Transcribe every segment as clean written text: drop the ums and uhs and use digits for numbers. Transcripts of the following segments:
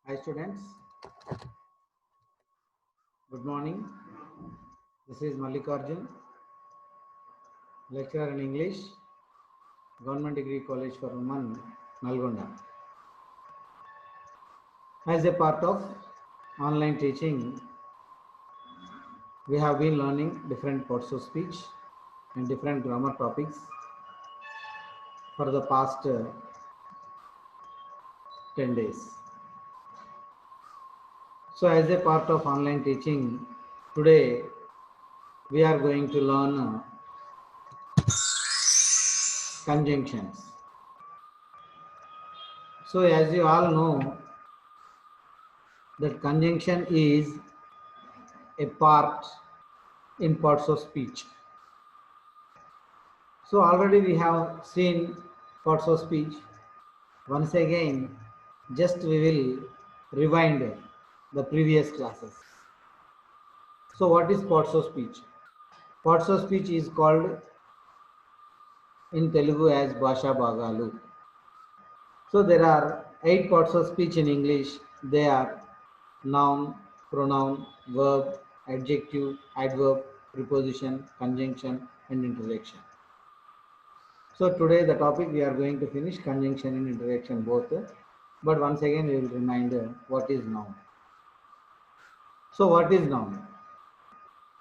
Hi students, good morning. This is Mallikarjun, lecturer in English, Government Degree College for Women, Nalgonda. As a part of online teaching, we have been learning different parts of speech and different grammar topics for the past 10 days. So as a part of online teaching, today we are going to learn conjunctions. So as you all know, that conjunction is a part in parts of speech. So already we have seen parts of speech. Once again, just we will rewind the previous classes. So what is parts of speech? Parts of speech is called in Telugu as Bhasha Bhagalu. So there are 8 parts of speech in English. They are noun, pronoun, verb, adjective, adverb, preposition, conjunction and interjection. So today the topic we are going to finish conjunction and interjection both. But once again we will remind what is noun. So what is noun?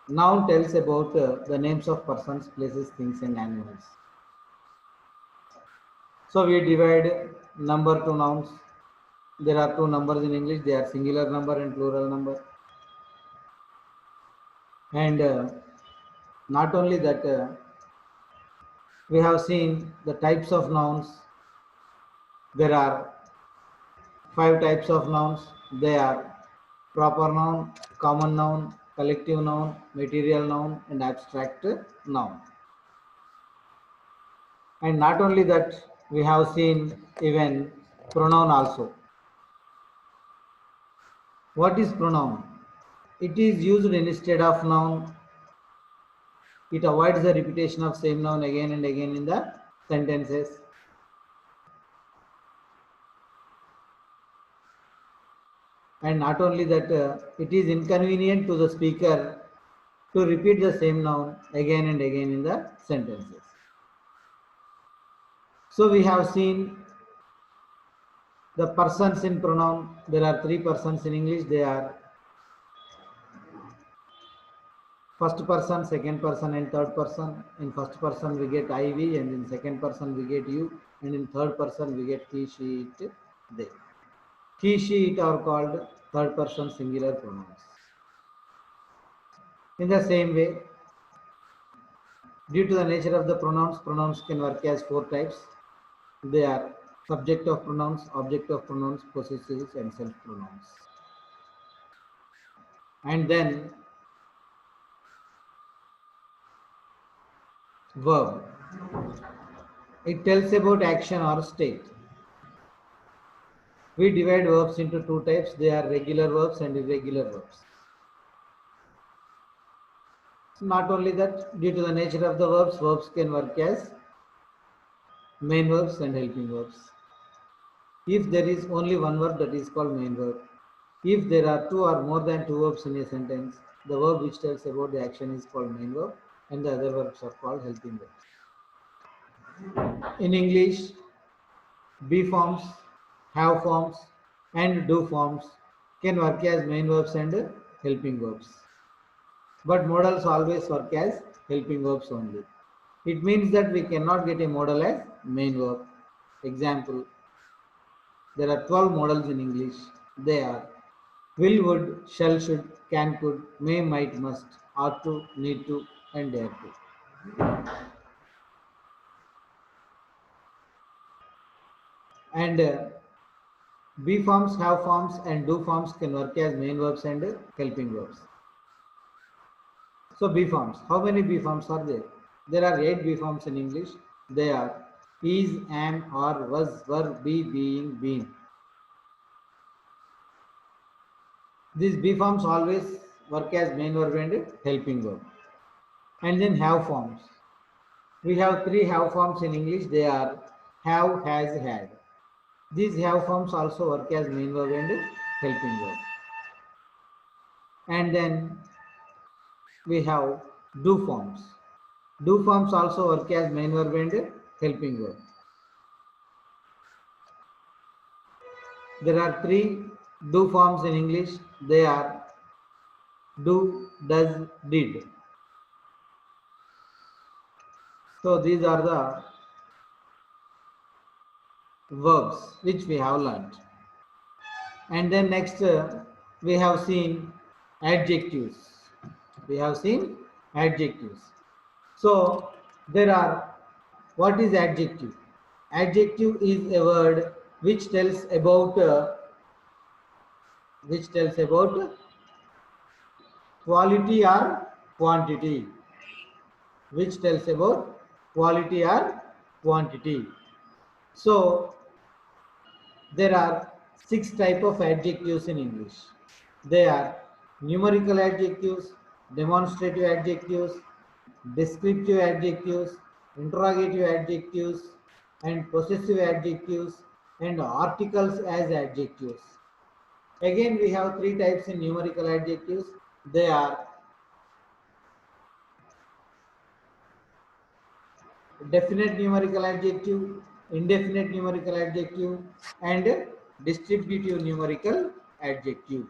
Noun tells about the names of persons, places, things and animals. So we divide number to nouns. There are 2 numbers in English. They are singular number and plural number. And not only that, we have seen the types of nouns. There are 5 types of nouns. They are proper noun, common noun, collective noun, material noun and abstract noun. And not only that, we have seen even pronoun also. What is pronoun? It is used instead of noun. It avoids the repetition of same noun again and again in the sentences. And not only that, it is inconvenient to the speaker to repeat the same noun again and again in the sentences. So we have seen the persons in pronoun. There are 3 persons in English. They are first person, second person and third person. In first person we get I, we, and in second person we get you, and in third person we get he, she, it, they. He, she, it are called third person singular pronouns. In the same way, due to the nature of the pronouns, pronouns can work as 4 types. They are subject of pronouns, object of pronouns, possessives and self pronouns. And then verb. It tells about action or state. We divide verbs into 2 types. They are regular verbs and irregular verbs. Not only that, due to the nature of the verbs, verbs can work as main verbs and helping verbs. If there is only one verb, that is called main verb. If there are 2 or more than 2 verbs in a sentence, the verb which tells about the action is called main verb and the other verbs are called helping verbs. In English, be forms, have forms and do forms can work as main verbs and helping verbs. But modals always work as helping verbs only. It means that we cannot get a modal as main verb. Example, there are 12 modals in English. They are will, would, shall, should, can, could, may, might, must, ought to, need to, and dare to. And be forms, have forms, and do forms can work as main verbs and helping verbs. So be forms. How many be forms are there? There are 8 be forms in English. They are is, am, are, was, were, be, being, been. These be forms always work as main verb and helping verb. And then have forms. We have 3 have forms in English. They are have, has, had. These have forms also work as main verb and helping verb. And then we have do forms. Do forms also work as main verb and helping verb. There are three do forms in English. They are do, does, did. So these are the verbs which we have learnt. And then next we have seen adjectives. We have seen adjectives. So there are, what is adjective? Adjective is a word which tells about quality or quantity. Which tells about quality or quantity. So there are 6 types of adjectives in English. They are numerical adjectives, demonstrative adjectives, descriptive adjectives, interrogative adjectives, and possessive adjectives, and articles as adjectives. Again, we have 3 types in numerical adjectives. They are definite numerical adjective, indefinite numerical adjective, and distributive numerical adjective.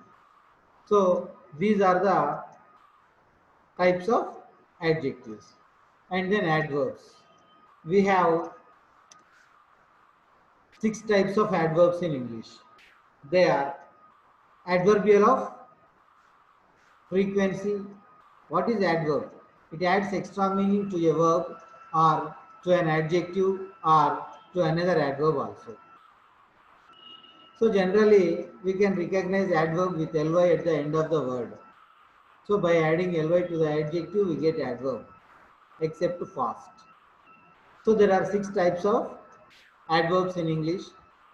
So these are the types of adjectives. And then adverbs. We have 6 types of adverbs in English. They are adverbial of frequency. What is adverb? It adds extra meaning to a verb or to an adjective or to another adverb also. So generally we can recognize adverb with ly at the end of the word. So by adding ly to the adjective we get adverb, except fast. So there are 6 types of adverbs in English.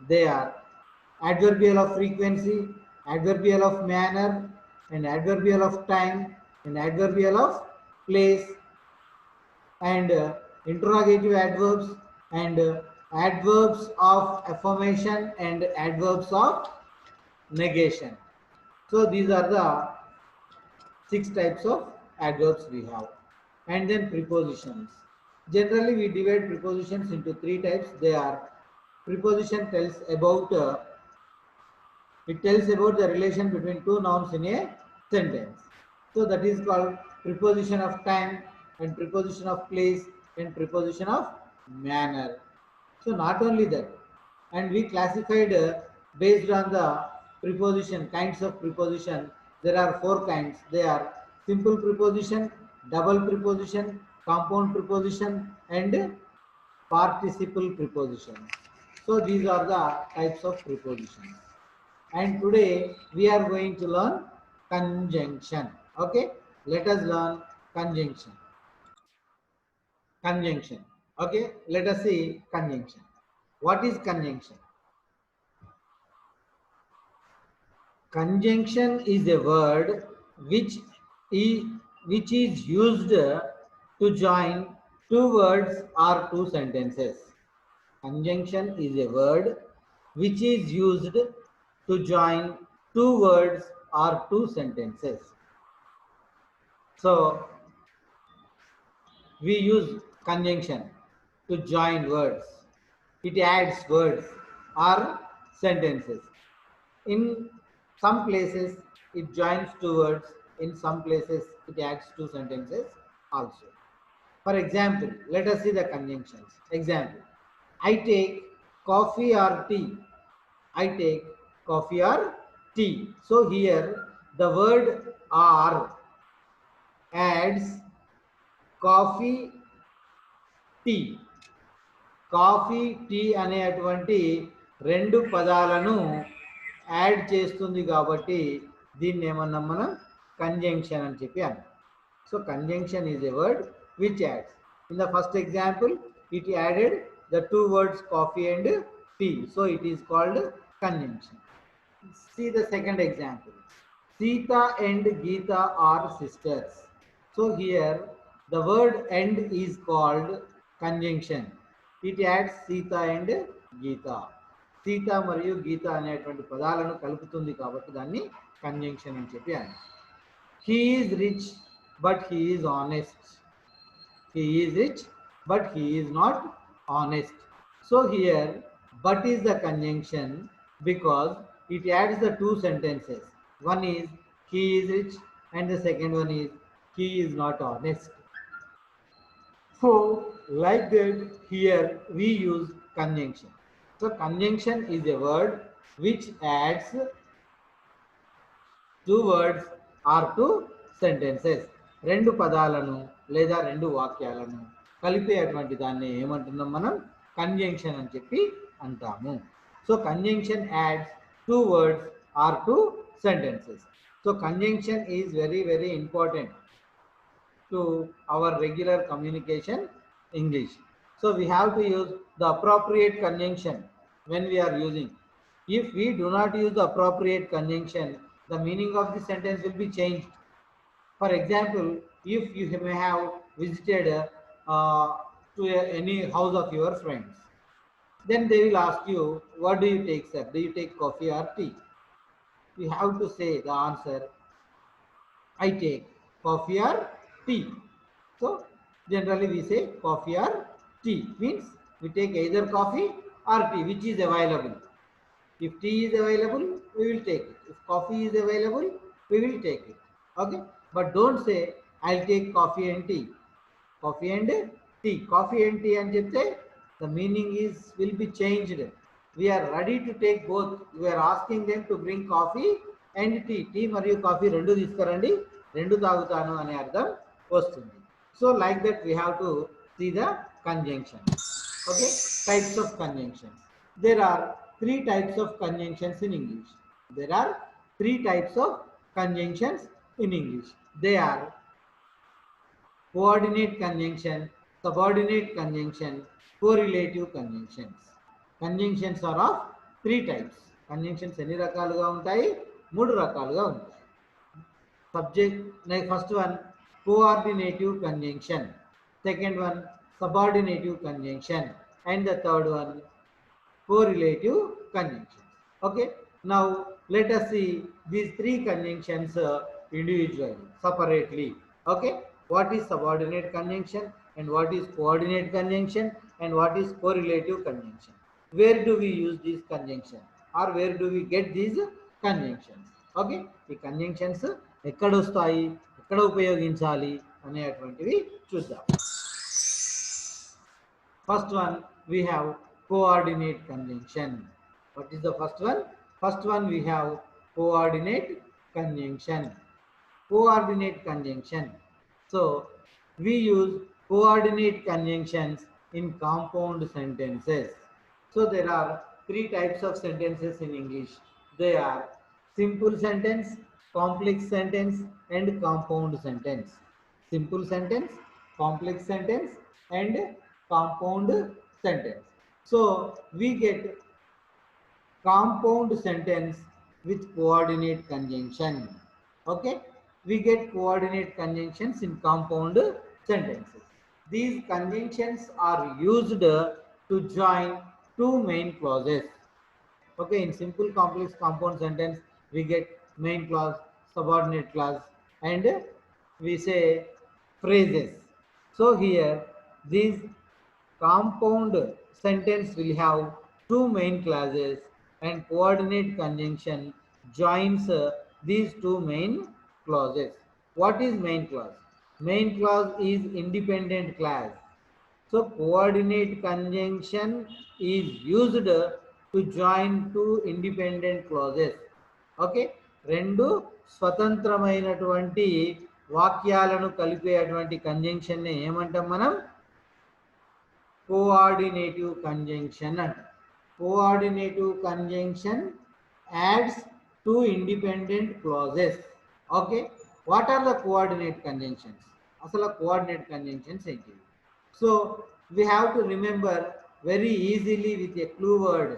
They are adverbial of frequency, adverbial of manner, and adverbial of time, and adverbial of place, and interrogative adverbs, and adverbs of affirmation, and adverbs of negation. So these are the 6 types of adverbs we have. And then prepositions. Generally we divide prepositions into 3 types. They are preposition tells about it tells about the relation between two nouns in a sentence. So that is called preposition of time, and preposition of place, and preposition of manner. So not only that, and we classified based on the preposition, kinds of preposition. There are 4 kinds. They are simple preposition, double preposition, compound preposition, and participle preposition. So these are the types of prepositions. And today we are going to learn conjunction. Okay, let us learn conjunction. Conjunction. Okay, let us see conjunction. What is conjunction? Conjunction is a word which is used to join two words or two sentences. Conjunction is a word which is used to join two words or two sentences. So we use conjunction to join words. It adds words or sentences. In some places it joins two words, in some places it adds two sentences also. For example, let us see the conjunctions. Example, I take coffee or tea. I take coffee or tea. So here the word or adds coffee, tea. Coffee tea అనేటువంటి రెండు పదాలను add చేస్తుంది కాబట్టి దీన్ని ఏమన్నాం మనం conjunction అని చెప్పి అన్నాం. So conjunction is a word which adds. In the first example it added the two words coffee and tea, so it is called conjunction. See the second example. Sita and Geeta are sisters. So here the word and is called conjunction. It adds Sita and Geeta. Sita మరియు గీత అనేటువంటి పదాలను కలుపుతుంది కాబట్టి దాన్ని conjunction అని చెప్పి అన్నారు. He is rich but he is honest. He is rich but he is not honest. So here but is the conjunction because it adds the two sentences. One is he is rich and the second one is he is not honest. So like that here we use conjunction. So conjunction is a word which adds two words or two sentences. రెండు పదాలను లేదా రెండు వాక్యాలను కలిపేటువంటి దాన్ని ఏమంటున్నాం మనం? Conjunction అని చెప్పి అంటాము. So conjunction adds two words or two sentences. So conjunction is very very important to our regular communication English. So we have to use the appropriate conjunction when we are using. If we do not use the appropriate conjunction, the meaning of the sentence will be changed. For example, if you may have visited to any house of your friends, then they will ask you, what do you take, sir? Do you take coffee or tea? You have to say the answer, I take coffee or tea. So generally we say coffee or tea, means we take either coffee or tea, which is available. If tea is available, we will take it. If coffee is available, we will take it. Okay? But don't say, I'll take coffee and tea. Coffee and tea. Coffee and tea and chepte, the meaning will be changed. We are ready to take both. We are asking them to bring coffee and tea. Tea మరియు coffee రెండు తీసుకురండి, రెండు తాగుతాను అనే అర్థం వస్తుంది. So like that we have to see the conjunction. Okay? Types of conjunctions. There are three types of conjunctions in English. There are three types of conjunctions in English. They are coordinate conjunction, subordinate conjunction, correlative conjunctions. Conjunctions are of three types. Conjunctions ఎన్ని రకాలుగా ఉంటాయి? మూడు రకాలుగా ఉంటాయి. Subject, first one coordinative conjunction, second one subordinative conjunction, and the third one correlative conjunction. Okay, now let us see these three conjunctions individually, separately. Okay, what is subordinate conjunction and what is coordinate conjunction and what is correlative conjunction? Where do we use these conjunctions or where do we get these conjunctions? Okay, ఈ conjunctions ఎక్కడ వస్తాయి, ఎక్కడ ఉపయోగించాలి అనేటువంటివి చూద్దాం. First one we have coordinate conjunction. What is the first one? First one we have coordinate conjunction. Coordinate conjunction. So we use coordinate conjunctions in compound sentences. So there are three types of sentences in English. They are simple sentence, complex sentence, and compound sentence. Simple sentence, complex sentence, and compound sentence. So we get compound sentence with coordinate conjunction. Okay, we get coordinate conjunctions in compound sentences. These conjunctions are used to join two main clauses. Okay, in simple, complex, compound sentence we get main clause, subordinate clause, and we say phrases. So here these compound sentence will have two main clauses and coordinate conjunction joins these two main clauses. What is main clause? Main clause is independent clause. So coordinate conjunction is used to join two independent clauses. Okay, రెండు స్వతంత్రమైనటువంటి వాక్యాలను కలిపేటువంటి conjunction ని ఏమంటాం మనం? Coordinative conjunction అంటాం. Coordinative conjunction adds two independent clauses. Okay, what are the coordinate conjunctions? అసలు coordinate conjunctions ఏంటి? So we have to remember very easily with a clue word.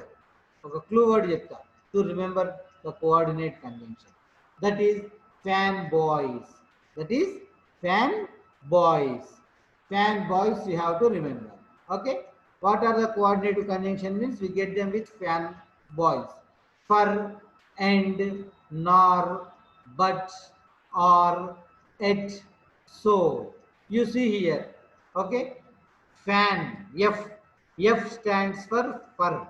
ఒక clue word చెప్తా to remember the coordinate conjunction. That is fan boys. That is fan boys. Fan boys you have to remember. Okay, what are the coordinative conjunction means? We get them with fan boys. For, and, nor, but, or, et, so. You see here, okay? Fan, F. F stands for fur.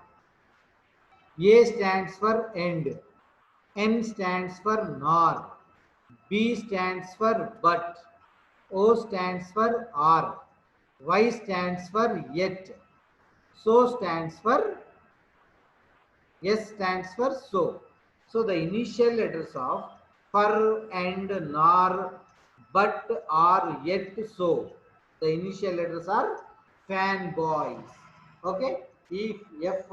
A stands for end. N stands for nor. B stands for but. O stands for or. Y stands for yet. So stands for, S stands for so. So the initial letters of for, and, nor, but, or, yet, so. The initial letters are fanboys. Okay. If F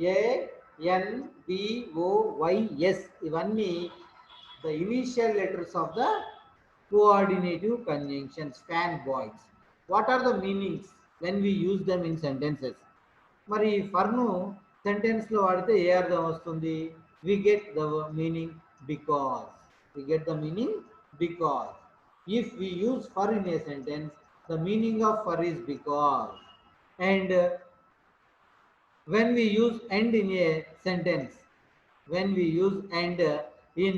A N B O Y S ivanni the initial letters of the coordinative conjunctions, fanboys. What are the meanings when we use them in sentences? మరి ఫర్ను sentence లో వాడితే ఏ అర్థం వస్తుంది? We get the meaning because. We get the meaning because. If we use for in a sentence, the meaning of for is because. And when we use and in a sentence, when we use and in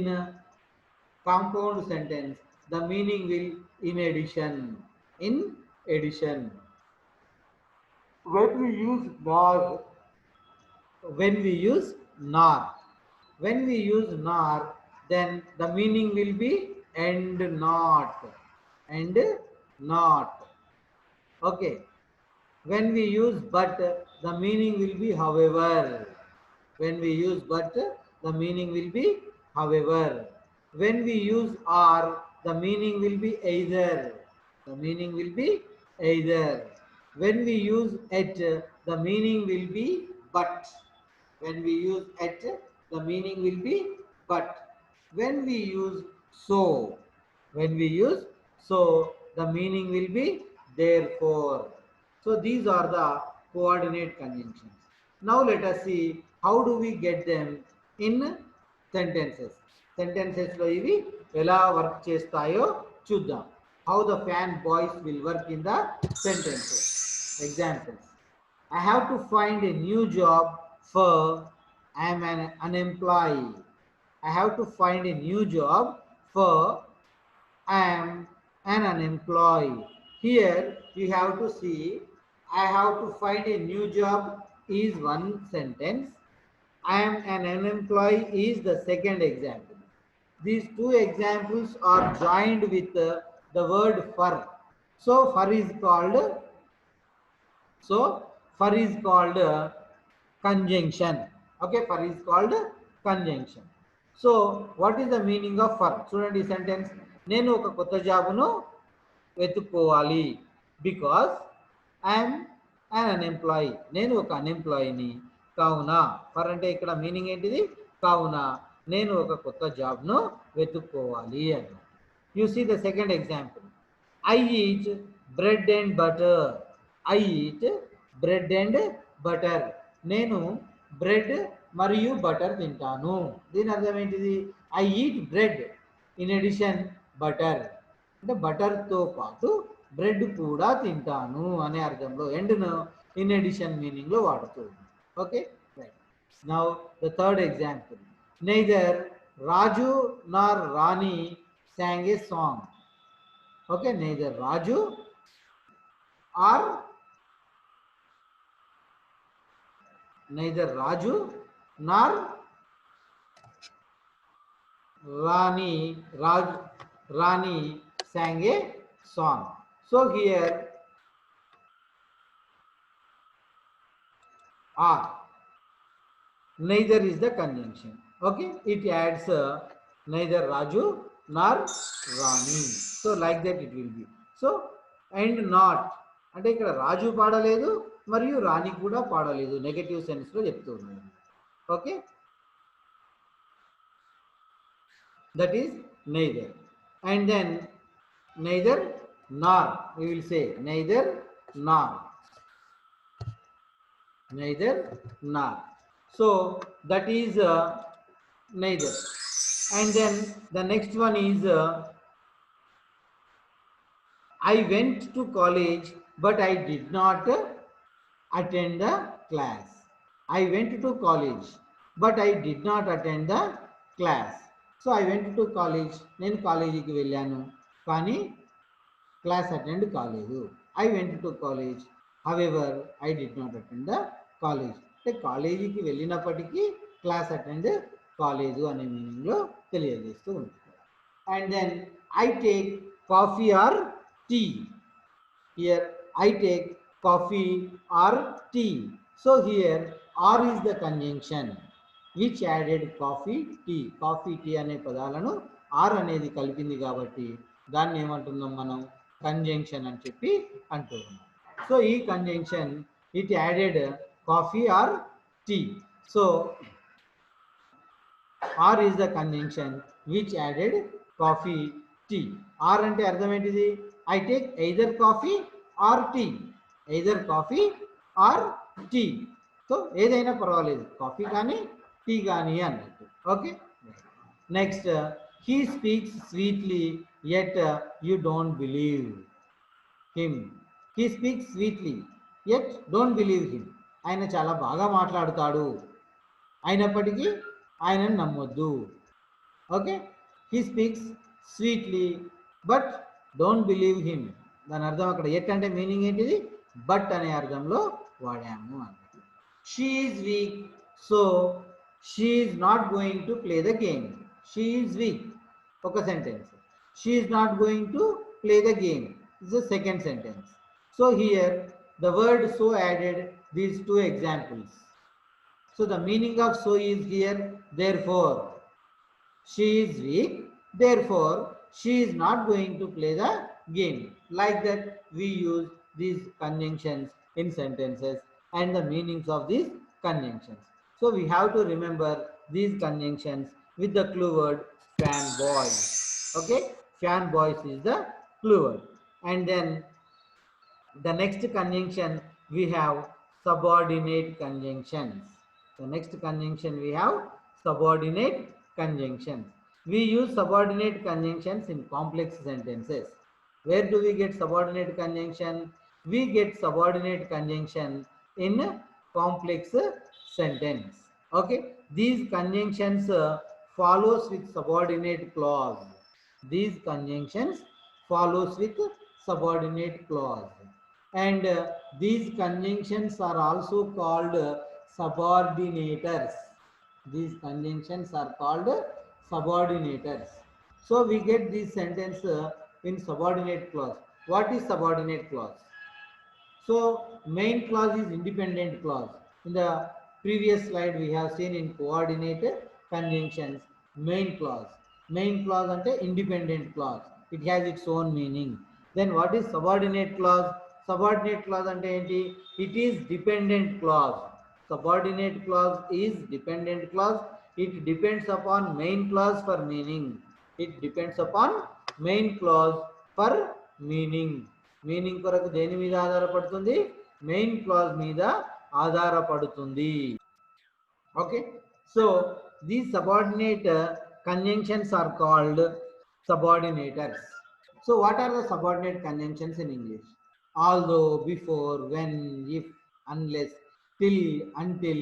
compound sentence, the meaning will in addition. In addition. When we use nor, when we use nor, when we use nor, then the meaning will be and not. And not. Okay. When we use but, the meaning will be however. When we use but, the meaning will be however. When we use or, the meaning will be either. The meaning will be either. When we use at, the meaning will be but. When we use at, the meaning will be but. When we use so, when we use so, the meaning will be therefore. So these are the coordinate conjunctions. Now let us see how do we get them in sentences. Sentences lo ivi ela work chestayo chuddam. How the fan boys will work in the sentences. Examples. I have to find a new job for I am an unemployed. I have to find a new job for I am an unemployed. Here you have to see I have to find a new job is one sentence. I am an unemployed is the second example. These two examples are joined with the word for. So for is called conjunction. Okay, for is called conjunction. So what is the meaning of for? Student sentence, నేను ఒక కొత్త జాబును వెతుక్కోవాలి because I'm an అన్ఎంప్లాయీ. నేను ఒక అన్ఎంప్లాయీని కావున. For అంటే ఇక్కడ meaning ఏంటిది? కావున నేను ఒక కొత్త జాబ్ను వెతుక్కోవాలి అని. You see the second example. I eat bread and butter. I eat bread and butter. నేను బ్రెడ్ మరియు బటర్ తింటాను. దీని అర్థం ఏంటిది? I eat bread in addition butter. అంటే బటర్తో పాటు బ్రెడ్ కూడా తింటాను అనే అర్థంలో ఎండ్ను ఇన్ అడిషన్ మీనింగ్లో వాడుతూ. Okay, right. Now the third example. Neither Raju nor Rani sang a song. Okay, neither Raju or nor Rani sang a song. So here or neither is the conjunction. Okay, it adds neither Raju nor Rani. So like that it will be. So and not అంటే ఇక్కడ రాజు పాడలేదు మరియు రాణి కూడా పాడలేదు, negative sense లో చెప్తున్నాను. Okay, that is neither. And then neither nor, we will say neither nor. So that is neither. And then the next one is I went to college but I did not attend the class. I went to college but I did not attend the class. So I went to college. నేను కాలేజీకి వెళ్ళాను కానీ class attend కాలేదు. I went to college however I did not attend the college. అంటే కాలేజీకి వెళ్ళినప్పటికీ class attend కాలేదు అనే మీనింగ్లో తెలియజేస్తూ ఉంటుంది. And then I take coffee or tea. Here I take coffee or tea. So here R is the conjunction which added coffee, tea. Coffee, tea అనే పదాలను R అనేది కలిపింది కాబట్టి దాన్ని ఏమంటున్నాం మనం కంజంక్షన్ అని చెప్పి అంటున్నాం. సో ఈ conjunction it added coffee or tea. So R is the conjunction which added coffee, tea. R అంటే అర్థం ఏంటిది? I take either coffee or tea. Either coffee or tea. So ఏదైనా పర్వాలేదు, కాఫీ కానీ టీ కానీ అన్నట్టు. Okay, next he speaks sweetly yet you don't believe him. He speaks sweetly yet don't believe him. ఆయన చాలా బాగా మాట్లాడతాడు అయినప్పటికీ ఆయనను నమ్మొద్దు. Okay, he speaks sweetly but don't believe him. దాని అర్థం అక్కడ ఎట్ అంటే మీనింగ్ ఏంటిది? బట్ అనే అర్థంలో వాడాము అన్నట్టు. She is weak so she is not going to play the game. She is weak ఒక sentence. She is not going to play the game is the second sentence. So here the word so added these two examples. So the meaning of so is here, therefore she is weak, therefore she is not going to play the game. Like that we use these conjunctions in sentences and the meanings of these conjunctions. So we have to remember these conjunctions with the clue word fanboys. Okay, fanboys is the clue word. And then the next conjunction we have subordinate conjunctions. The next conjunction we have subordinate conjunctions. We use subordinate conjunctions in complex sentences. Where do we get subordinate conjunction? We get subordinate conjunction in complex sentence. Okay, these conjunctions follows with subordinate clause. These conjunctions follows with subordinate clause, and these conjunctions are also called subordinators. These conjunctions are called subordinators. So we get this sentence in subordinate clause. What is subordinate clause? So main clause is independent clause. In the previous slide we have seen in coordinate conjunctions main clause. Main clause ante independent clause. It has its own meaning. Then what is subordinate clause? Subordinate clause ante enti? It is dependent clause. Subordinate clause is dependent clause. It depends upon main clause for meaning. It depends upon main clause for meaning. Meaning కొరకు దేని మీద ఆధారపడుతుంది? Main clause మీద ఆధారపడుతుంది. Okay, so these subordinate conjunctions are called subordinators. So what are the subordinate conjunctions in English? Although, before, when, if, unless, till, until,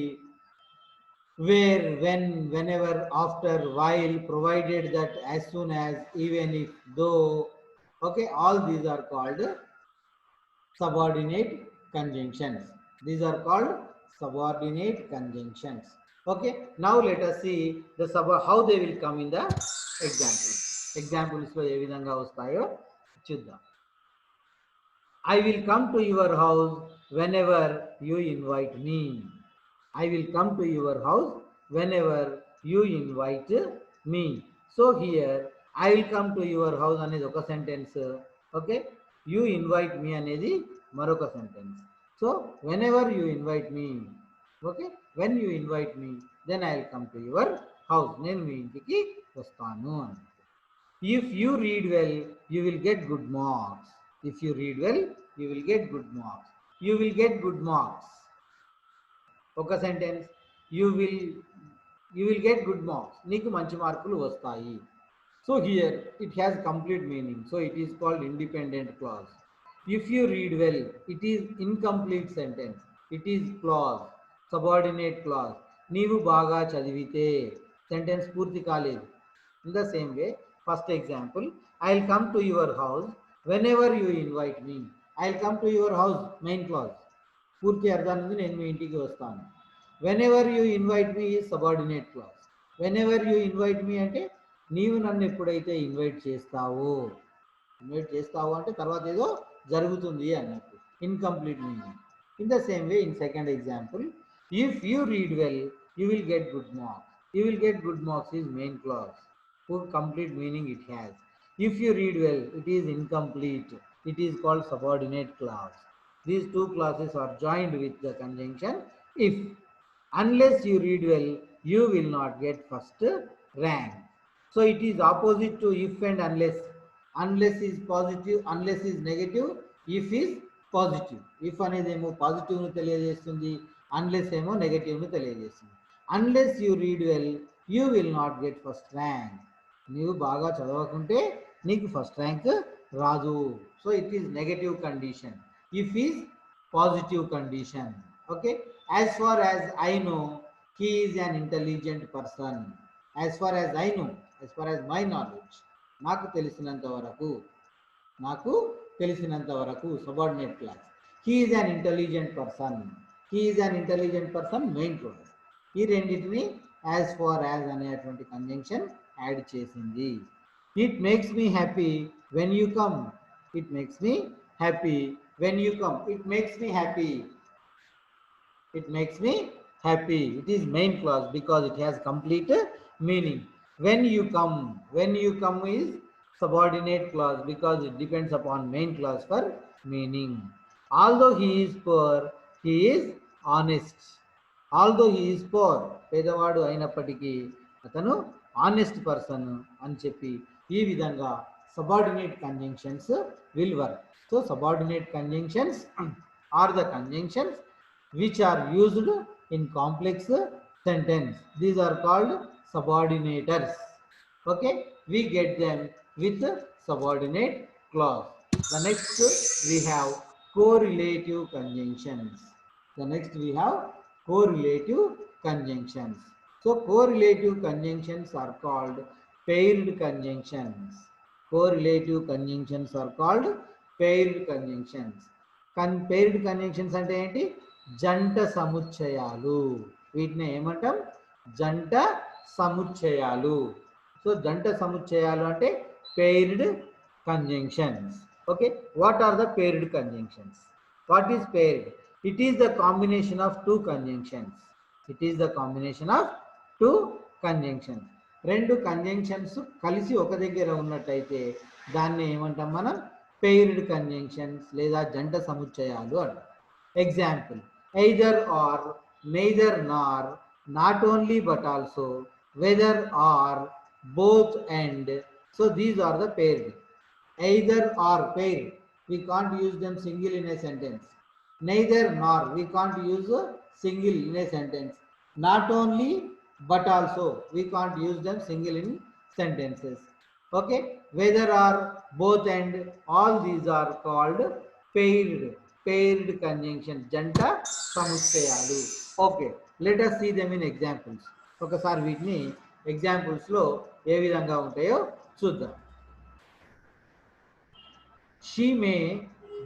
where, when, whenever, after, while, provided that, as soon as, even if, though. Okay, all these are called subordinate conjunctions. These are called subordinate conjunctions. Okay, now let us see the how they will come in the examples. Examples lo ఏ విధంగా వస్తాయో చూద్దాం. I will come to your house whenever you invite me. I will come to your house whenever you invite me. So here I will come to your house అనేది ఒక sentence. Okay, you invite me అనేది మరొక sentence. So whenever you invite me, okay, when you invite me, then I will come to your house. నేను మీ ఇంటికి వస్తాను అని. If you read well, you will get good marks. If you read well, you will get good marks. You will get good marks. ఒక sentence. You will get good marks. నీకు మంచి మార్కులు వస్తాయి. So here it has complete meaning. So it is called independent clause. If you read well, it is incomplete sentence. It is clause, subordinate clause. నీవు బాగా చదివితే sentence పూర్తి కాలేదు. In the same way first example, I will come to your house whenever you invite me. I will come to your house main clause, పూర్తి అర్థాన్ని ఉంది, నేను మీ ఇంటికి వస్తాను. Whenever you invite me is subordinate clause. Whenever you invite me అంటే నీవు నన్ను ఎప్పుడైతే ఇన్వైట్ చేస్తావో అంటే తర్వాత ఏదో జరుగుతుంది అన్నట్టు, incomplete meaning. In the same way in second example, if you read well you will get good marks. You will get good marks is main clause, complete meaning it has. If you read well, it is incomplete, it is called subordinate clause. These two clauses are joined with the conjunction if. Unless you read well, you will not get first rank. So it is opposite to if and unless. Unless is positive, unless is negative, if is positive. If అనేదేమో positive ను తెలియజేస్తుంది, unless ఏమో negative ను తెలియజేస్తుంది. Unless you read well, you will not get first rank. నీవు బాగా చదవకుంటే నీకు ఫస్ట్ ర్యాంక్ రాదు. So it is negative condition. If is positive condition. Okay, as far as I know he is an intelligent person. As far as I know, as far as my knowledge, నాకు తెలిసినంత వరకు subordinate clause. He is an intelligent person. He is an intelligent person main clause. ఈ రెండింటిని as far as అనేటువంటి conjunction add చేసింది. It makes me happy when you come. It makes me happy when you come. It makes me happy. It makes me happy. It is main clause because it has complete meaning. When you come is subordinate clause because it depends upon main clause for meaning. Although he is poor, he is honest. Although he is poor, పేదవాడు అయినప్పటికీ అతను honest person అని చెప్పి ఈ విధంగా subordinate conjunctions will work. So subordinate conjunctions are the conjunctions which are used in complex sentence. These are called subordinators. Okay, we get them with subordinate clause. The next we have correlative conjunctions. So correlative conjunctions are called paired conjunctions. Paired conjunctions అంటే ఏంటి? జంట సముచ్చయాలు. వీటిని ఏమంటాం? జంట సముచ్చయాలు. So జంట సముచ్చయాలు అంటే paired conjunctions. Okay, what are the paired conjunctions? What is paired? It is the combination of two conjunctions. రెండు conjunctions కలిసి ఒక దగ్గర ఉన్నట్టయితే దాన్ని ఏమంటాం మనం? పెయిర్డ్ కంజంక్షన్స్ లేదా జంట సముచ్చయాలు అంటాం. Example, either or, neither nor, not only but also, whether or, both and. So these are the paired. Either or paired, we can't use them single in a sentence. Neither nor, we can't use single in a sentence. Not only but also, we can't use them single in sentences. Okay, whether or, both and, all these are called paired conjunctions, janta samuchayalu. Okay, let us see them in examples. ఒకసారి వీటిని examples లో ఏ విధంగా ఉంటాయో చూద్దాం. She may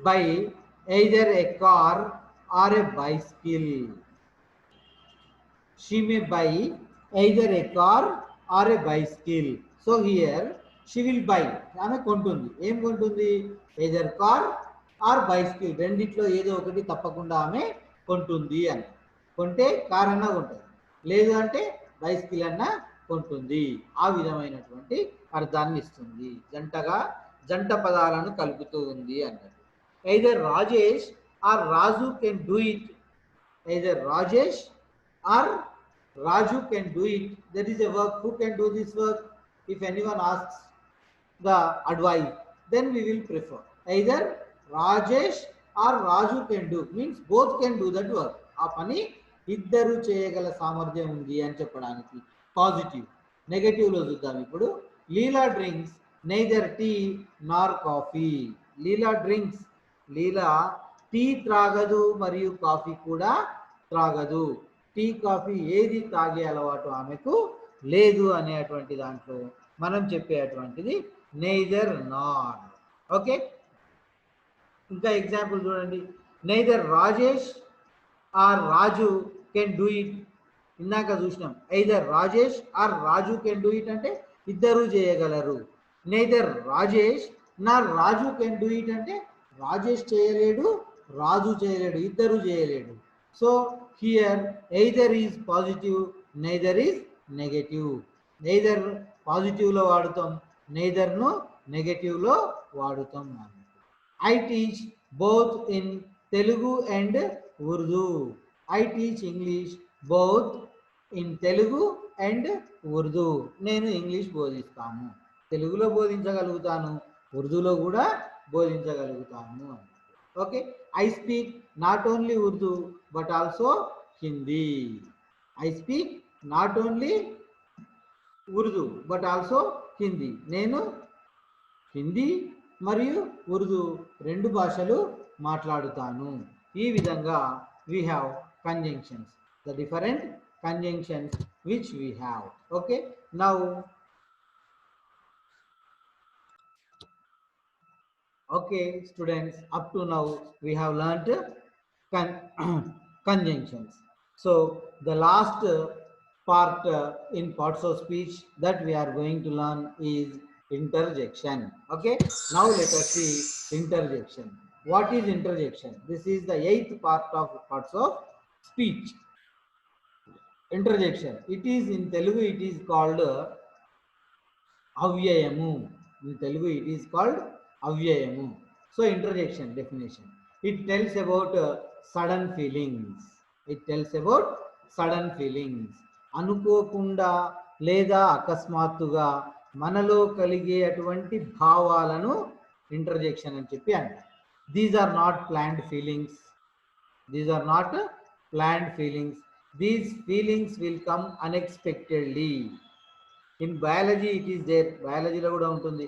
buy either a car or a bicycle. She may buy either a car or a bicycle. So here she will buy. ఆమె కొంటుంది. ఏం కొంటుంది? either car or bicycle. రెండిట్లో ఏదో ఒకటి తప్పకుండా ఆమె కొంటుంది అని. కొంటే కార్ అన్నా కొంటుంది, లేదు అంటే బైసికల్ అన్నా కొంటుంది. ఆ విధమైనటువంటి అర్థాన్ని ఇస్తుంది. జంట పదాలను కలుపుతూ ఉంది అన్నది. either Rajesh or Raju can do it. Either Rajesh or Raju can do it. There is a work. Who can do this work? If anyone asks the advice, then we will prefer either Rajesh or Raju can do. Means both can do that work. ఆ పని ఇద్దరు చేయగల సామర్థ్యం ఉంది అని చెప్పడానికి positive. Negative లో చూద్దాం ఇప్పుడు. లీలా డ్రింక్స్ neither టీ నార్ కాఫీ. లీలా టీ త్రాగదు మరియు కాఫీ కూడా త్రాగదు. టీ కాఫీ ఏది తాగే అలవాటు ఆమెకు లేదు అనేటువంటి దాంట్లో మనం చెప్పేటువంటిది నెయిదర్ నార్. ఓకే, ఇంకా ఎగ్జాంపుల్ చూడండి. Neither Rajesh or Raju can do it. ఇందాక చూసినాం either Rajesh or Raju can do it అంటే ఇద్దరు చేయగలరు. Neither Rajesh Nar Raju can do it అంటే రాజేష్ చేయలేడు, రాజు చేయలేడు, ఇద్దరు చేయలేడు. So here either is positive, neither is negative. Neither పాజిటివ్లో వాడుతాం, నైదర్ను నెగటివ్లో వాడుతాం. I teach both in Telugu and Urdu. I teach English both in Telugu and Urdu. నేను ఇంగ్లీష్ బోధిస్తాను, తెలుగులో బోధించగలుగుతాను, ఉర్దూలో కూడా బోధించగలుగుతాను. Okay, I speak not only Urdu but also Hindi. I speak not only Urdu but also Hindi. నేను హిందీ మరియు ఉర్దూ రెండు భాషలు మాట్లాడుతాను. ఈ విధంగా we have conjunctions, the different conjunctions which we have. Okay, now okay students, up to now we have learnt conjunctions. So the last part in parts of speech that we are going to learn is interjection. Okay, now let us see interjection. What is interjection? This is the 8th part of parts of speech. Interjection, it is in Telugu it is called avyayamu. In Telugu it is called avyayamu. So interjection definition, it tells about sudden feelings. It tells about sudden feelings. అనుకోకుండా లేదా అకస్మాత్తుగా మనలో కలిగే అటువంటి భావాలను interjection అని చెప్పి అంటారు. These are not planned feelings. These are not planned feelings. These feelings will come unexpectedly. In biology it is there. బయాలజీలో కూడా ఉంటుంది.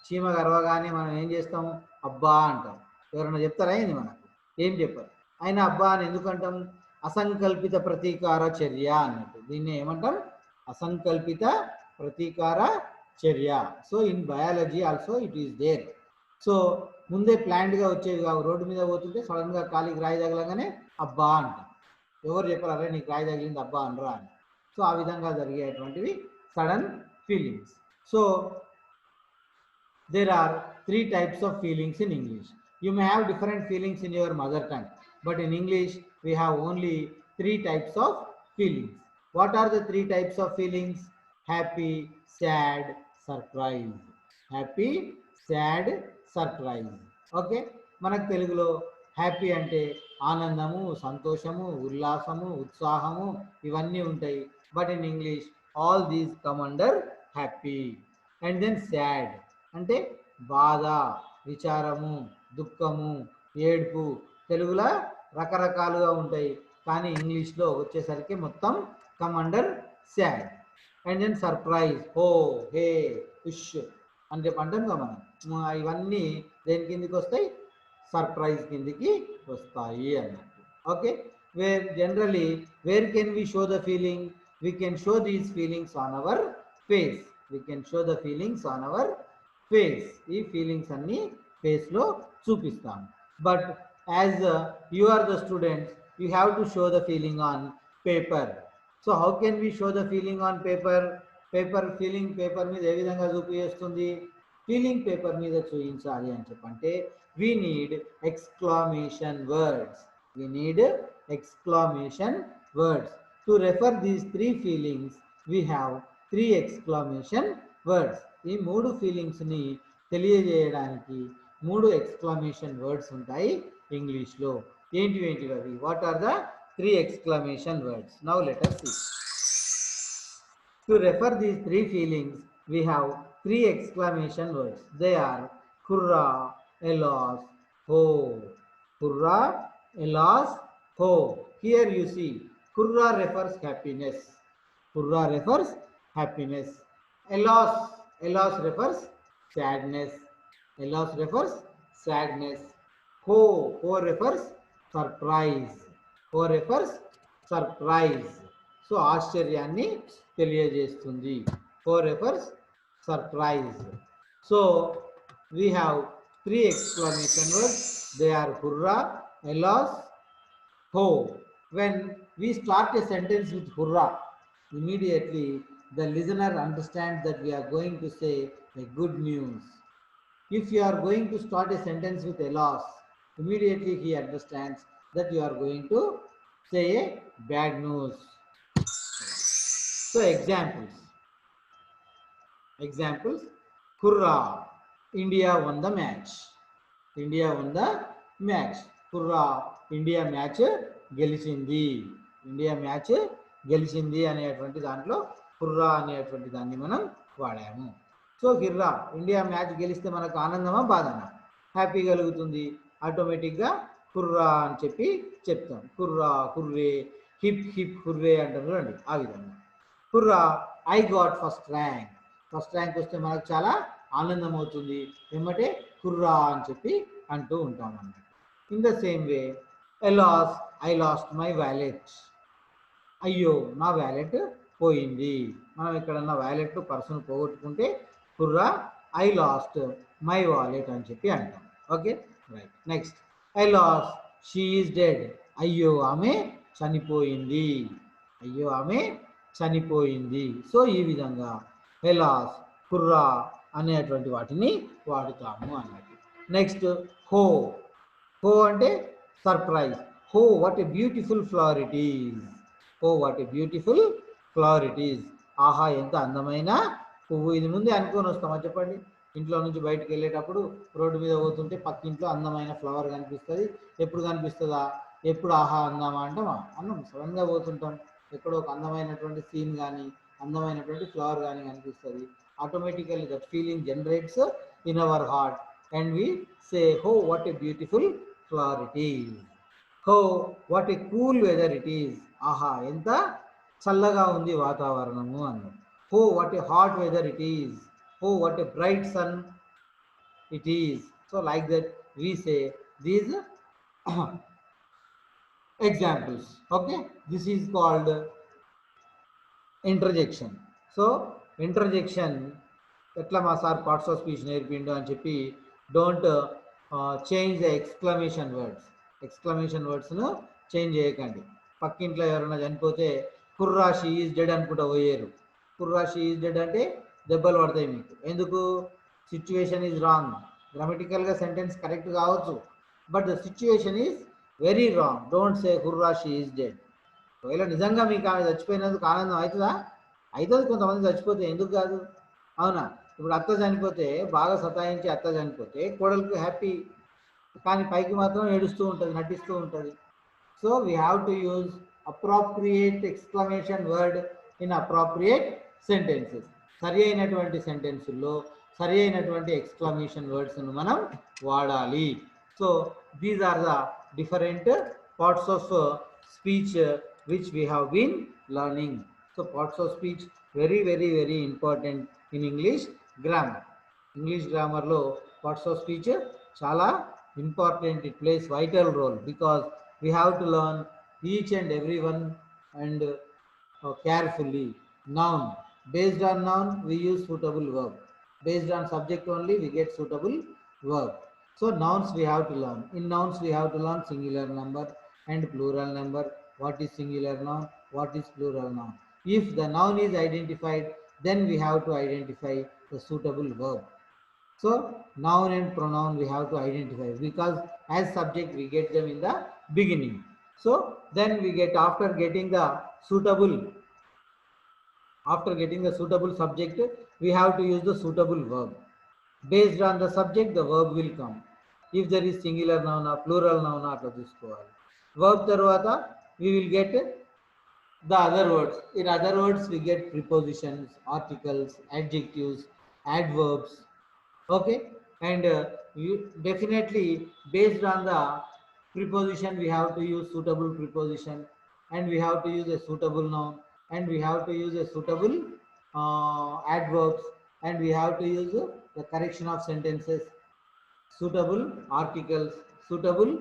చీమ గర్వగానే మనం ఏం చేస్తాము, అబ్బా అంటాం. ఎవరైనా చెప్తారా ఏంది మనకు? ఏం చెప్పారు. అయినా అబ్బా అని ఎందుకంటాం? అసంకల్పిత ప్రతీకార చర్య అన్నట్టు. దీన్ని ఏమంటాం? అసంకల్పిత ప్రతీకార చర్య. So in biology also it is there. So ముందే ప్లాన్డ్గా వచ్చేవి కావు. రోడ్డు మీద పోతుంటే సడన్గా కాలికి రాయి తగలగానే అబ్బా అంటాం. ఎవరు చెప్పారు అరే నీకు రాయి తగిలింది అబ్బా అనరా అని. సో ఆ విధంగా జరిగేటువంటివి sudden feelings. So there are 3 types of feelings in English. You may have different feelings in your mother tongue, but in English we have only 3 types of feelings. What are the 3 types of feelings? Happy, sad, surprise. Happy, sad, surprise. Okay, మనకు తెలుగులో happy అంటే ఆనందము, సంతోషము, ఉల్లాసము, ఉత్సాహము ఇవన్నీ ఉంటాయి. But in English all these come under happy. And then sad అంటే బాధ, విచారము, దుఃఖము, ఏడుపు. తెలుగులో రకరకాలుగా ఉంటాయి, కానీ ఇంగ్లీష్లో వచ్చేసరికి మొత్తం come under sad. And then surprise, హో, హే, ఉష్ అని చెప్పి అంటాం కదా మనం. ఇవన్నీ దేని కిందికి వస్తాయి? సర్ప్రైజ్ కిందికి వస్తాయి అన్నట్టు. Okay, where generally where can we show the feeling? We can show these feelings on our face. We can show the feelings on our face. ఈ ఫీలింగ్స్ అన్ని ఫేస్లో చూపిస్తాం. But as you are the students, you have to show the feeling on paper. So how can we show the feeling on paper? Feeling paper మీద ఏ విధంగా చూపిస్తుంది? Feeling paper మీద చూపించాలి అని చెప్పంటే we need exclamation words. We need exclamation words. To refer these 3 feelings, we have 3 exclamation words. ఈ 3 feelings ని తెలియజేయడానికి 3 ఎక్స్క్లమేషన్ వర్డ్స్ ఉంటాయి ఇంగ్లీష్లో. ఏంటివి అవి? What are the 3 exclamation words? Now let us see. To refer these 3 feelings, we have 3 exclamation words. They are kurra, elos, ho. Kurra, elos, ho. Here you see, kurra refers happiness. Kurra refers happiness. Elos refers sadness. Elos refers sadness. Ho refers surprise. Ho refers surprise. So ఆశ్చర్యాన్ని తెలియజేస్తుంది. హో refers surprise. So we have three exclamation words. They are hurrah, elos, ho. When we start a sentence with hurrah, immediately the listener understands that we are going to say a good news. If you are going to start a sentence with elos, immediately he understands that you are going to say a bad news. So examples, hurrah, India won the match. India won the match. Hurrah, India match గెలిచింది. India match గెలిచింది అనేటువంటి దాంట్లో హుర్రా అనేటువంటి దాన్ని మనం వాడాము. So హిర్రా, India match గెలిస్తే మనకు ఆనందమా బాధనా? హ్యాపీ కలుగుతుంది. ఆటోమేటిక్గా హుర్రా అని చెప్పి చెప్తాం. Hurrah, hurray, hip hip hurray అంటారు అండి. ఆ విధంగా hurrah, I got first rank. First rank వస్తే మనకు చాలా ఆనందం అవుతుంది. ఏమంటే హుర్రా అని చెప్పి అంటూ ఉంటాం అన్నమాట. In the same way alas, I lost my wallet. అయ్యో నా వ్యాలెట్ పోయింది. మనం ఎక్కడన్నా వ్యాలెట్ పర్సన్ పోగొట్టుకుంటే hurrah, I lost my wallet అని చెప్పి అంటాం. Okay, right. Next, I lost, she is dead. అయ్యో ఆమె చనిపోయింది. అయ్యో ఆమె చనిపోయింది. సో ఈ విధంగా ఎలాస్, హుర్రా అనేటువంటి వాటిని వాడుతాము అన్నట్టు. నెక్స్ట్, హో. హో అంటే surprise. Oh what a beautiful flower it is. Oh what a beautiful flower it is. ఆహా ఎంత అందమైన పువ్వు. ఇది ముందే అనుకొని వస్తామా చెప్పండి? ఇంట్లో నుంచి బయటకు వెళ్ళేటప్పుడు రోడ్డు మీద పోతుంటే పక్కింట్లో అందమైన ఫ్లవర్ కనిపిస్తుంది. ఎప్పుడు కనిపిస్తుందా? ఎప్పుడు ఆహా అందామా అంటామా? అన్నం సడన్గా పోతుంటాం, ఎక్కడో ఒక అందమైనటువంటి సీన్ కానీ అందమైనటువంటి ఫ్లవర్ కానీ కనిపిస్తుంది. Automatically that feeling generates in our heart and we say, oh what a beautiful flower it is. Oh what a cool weather it is. Aha enta challaga undi vatavaranam anna. Oh what a hot weather it is. Oh what a bright sun it is. So like that we say these examples. Okay, this is called interjection. So interjection ఎట్లా మా sir parts of speech నేర్పిండు అని చెప్పి don't change the exclamation words. Exclamation వర్డ్స్ను change చేయకండి. పక్కింట్లో ఎవరైనా చనిపోతే కుర్రా షీ ఈజ్ డెడ్ అనుకుంటా పోయారు. కుర్రా షీ ఈజ్ డెడ్ అంటే దెబ్బలు పడతాయి మీకు. ఎందుకు? Situation is wrong. గ్రామటికల్గా సెంటెన్స్ కరెక్ట్ కావచ్చు, but the situation is very wrong. Don't say hurrah she is dead. ఒకవేళ నిజంగా మీకు ఆమె చచ్చిపోయినందుకు ఆనందం అవుతుందా? అవుతుంది. కొంతమంది చచ్చిపోతే ఎందుకు కాదు? అవునా? ఇప్పుడు అత్త చనిపోతే బాగా సతాయించి అత్త చనిపోతే కోడలకు హ్యాపీ, కానీ పైకి మాత్రం ఏడుస్తూ ఉంటుంది, నటిస్తూ ఉంటుంది. So we have to use appropriate exclamation word in appropriate sentences. సరి అయినటువంటి సెంటెన్సుల్లో సరి అయినటువంటి ఎక్స్క్లమేషన్ వర్డ్స్ను మనం వాడాలి. So these are the different parts of speech which we have been learning. So parts of speech very very very important in English grammar. English grammar lo parts of speech chala important. It plays vital role because we have to learn each and every one and carefully. Noun, based on noun we use suitable verb. Based on subject only we get suitable verb. So nouns we have to learn. In nouns we have to learn singular number and plural number. What is singular noun? What is plural noun? If the noun is identified, then we have to identify the suitable verb. So noun and pronoun we have to identify because as subject we get them in the beginning. So then we get after getting the suitable subject we have to use the suitable verb. Based on the subject the verb will come. If there is singular noun or plural noun atla chusukovali. Verb tarvata we will get the other words. In other words we get prepositions, articles, adjectives, adverbs. Okay, and you definitely based on the preposition we have to use suitable preposition, and we have to use a suitable noun, and we have to use a suitable adverbs, and we have to use the correction of sentences, suitable articles, suitable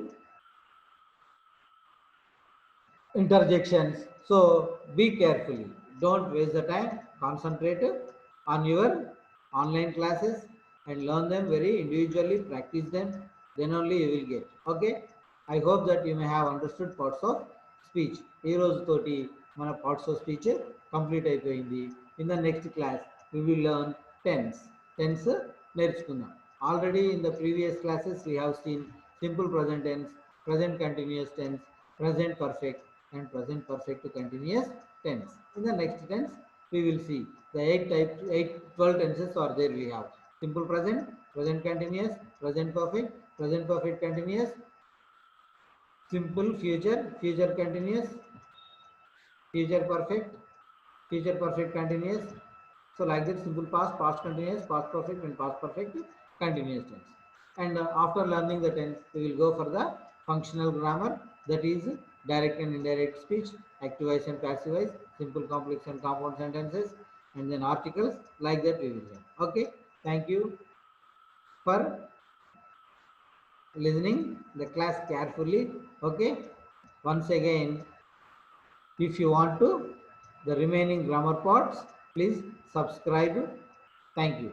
interjections. So be carefully. Don't waste the time. Concentrate on your online classes and learn them very individually. Practice them. Then only you will get. Okay. I hope that you may have understood parts of speech. ఈ రోజుతోటి మన parts of speech complete అయిపోయింది. In the next class we will learn tense. Tense నేర్చుకుందాం. Already in the previous classes we have seen simple present tense, present continuous tense, present perfect and present perfect continuous tense. In the next tense we will see the 12 tenses are there. We have simple present, present continuous, present perfect continuous, simple future, future continuous, future perfect continuous. So like that, simple past, past continuous, past perfect and past perfect continuous tense. And after learning the tense, we will go for the functional grammar, that is direct and indirect speech, active voice and passive voice, simple, complex and compound sentences, and then articles. Like that we will learn. Okay. Thank you for listening the class carefully. Okay. Once again, if you want to the remaining grammar parts, please subscribe. Thank you.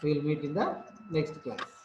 We will meet in the next class.